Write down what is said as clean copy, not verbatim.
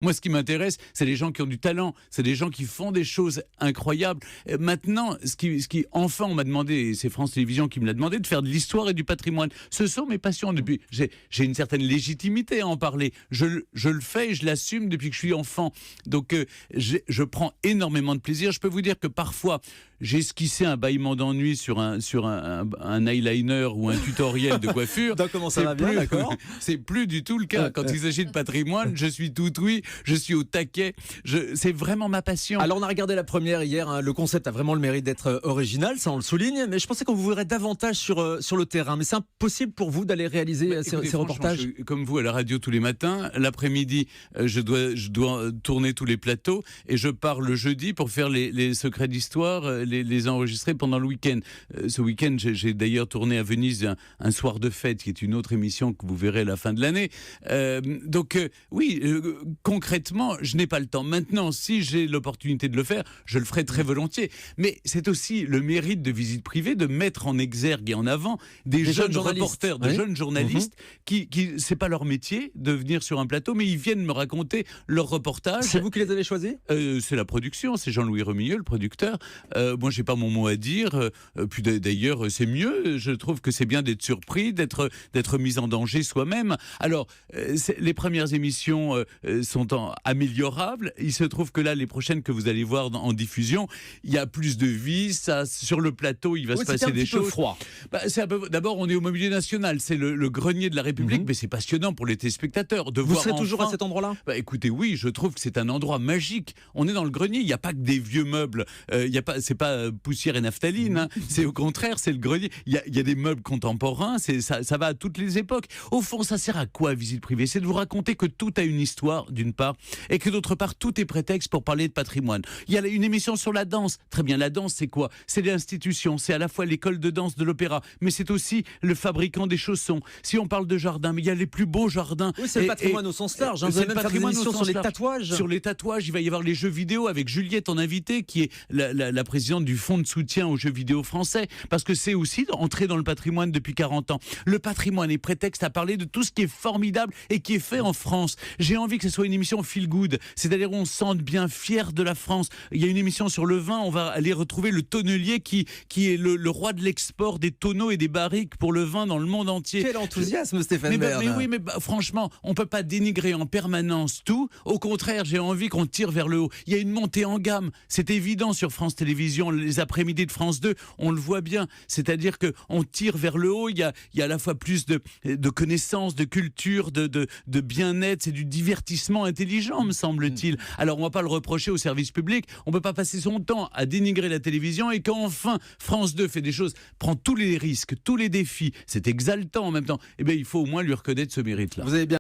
Moi, ce qui m'intéresse, c'est les gens qui ont du talent, c'est des gens qui font des choses incroyables. Maintenant, enfin, on m'a demandé, et c'est France Télévisions qui me l'a demandé, de faire de l'histoire et du patrimoine. Ce sont mes passions. Depuis, j'ai une certaine légitimité à en parler. Je le fais et je l'assume depuis que je suis enfant. Donc, je prends énormément de plaisir. Je peux vous dire que parfois, j'ai esquissé un bâillement d'ennui sur un eyeliner ou un tutoriel de coiffure. Donc, comment ça va bien, d'accord. C'est plus du tout le cas. Quand il s'agit de patrimoine, je suis tout oui. Je suis au taquet. C'est vraiment ma passion. Alors, on a regardé la première hier. Hein. Le concept a vraiment le mérite d'être original, ça on le souligne. Mais je pensais qu'on vous verrait davantage sur le terrain. Mais c'est impossible pour vous d'aller réaliser ces reportages. Comme vous à la radio tous les matins. L'après-midi, je dois tourner tous les plateaux et je pars le jeudi pour faire les secrets d'histoire, les enregistrer pendant le week-end. Ce week-end, j'ai d'ailleurs tourné à Venise un soir de fête, qui est une autre émission que vous verrez à la fin de l'année. Oui. Concrètement, je n'ai pas le temps. Maintenant, si j'ai l'opportunité de le faire, je le ferai très volontiers. Mais c'est aussi le mérite de Visite Privée de mettre en exergue et en avant des jeunes reporters, des jeunes journalistes qui c'est pas leur métier de venir sur un plateau, mais ils viennent me raconter leur reportage. C'est vous qui les avez choisis ? C'est la production, c'est Jean-Louis Remilleux, le producteur. Moi, j'ai pas mon mot à dire. Puis d'ailleurs, c'est mieux. Je trouve que c'est bien d'être surpris, d'être mis en danger soi-même. Alors, les premières émissions sont améliorables. Il se trouve que là, les prochaines que vous allez voir en diffusion, il y a plus de vie. Sur le plateau, il va se passer des choses. Froid. D'abord, on est au Mobilier National. C'est le grenier de la République, mais c'est passionnant pour les téléspectateurs de vous voir. Vous serez toujours à cet endroit-là ? Écoutez, oui, je trouve que c'est un endroit magique. On est dans le grenier. Il n'y a pas que des vieux meubles. C'est pas poussière et naphtaline. Hein. C'est au contraire, c'est le grenier. Il y a des meubles contemporains. Ça va à toutes les époques. Au fond, ça sert à quoi, Visite Privée ? C'est de vous raconter que tout a une histoire, d'une part, et que d'autre part, tout est prétexte pour parler de patrimoine. Il y a une émission sur la danse. Très bien, la danse, c'est quoi ? C'est l'institution, c'est à la fois l'école de danse de l'opéra, mais c'est aussi le fabricant des chaussons. Si on parle de jardin, mais il y a les plus beaux jardins. Oui, c'est le patrimoine au sens large. Vous allez même faire des émissions sur les tatouages. Sur les tatouages, il va y avoir les jeux vidéo avec Juliette en invité, qui est la présidente du fonds de soutien aux jeux vidéo français, parce que c'est aussi entrer dans le patrimoine depuis 40 ans. Le patrimoine est prétexte à parler de tout ce qui est formidable et qui est fait en France. J'ai envie que ce soit une émission feel good, c'est-à-dire on se sente bien fier de la France. Il y a une émission sur le vin, on va aller retrouver le tonnelier qui est le roi de l'export des tonneaux et des barriques pour le vin dans le monde entier. Quel enthousiasme, Stéphane Bern. Mais franchement, on peut pas dénigrer en permanence tout. Au contraire, j'ai envie qu'on tire vers le haut. Il y a une montée en gamme, c'est évident sur France Télévisions, les après-midi de France 2, on le voit bien. C'est-à-dire qu'on tire vers le haut, il y a à la fois plus de connaissances, de culture, de bien-être, c'est du divertissement intelligent, me semble-t-il. Alors, on va pas le reprocher au service public, on peut pas passer son temps à dénigrer la télévision et qu'enfin France 2 fait des choses, prend tous les risques, tous les défis, c'est exaltant en même temps. Eh bien, il faut au moins lui reconnaître ce mérite-là. Vous avez bien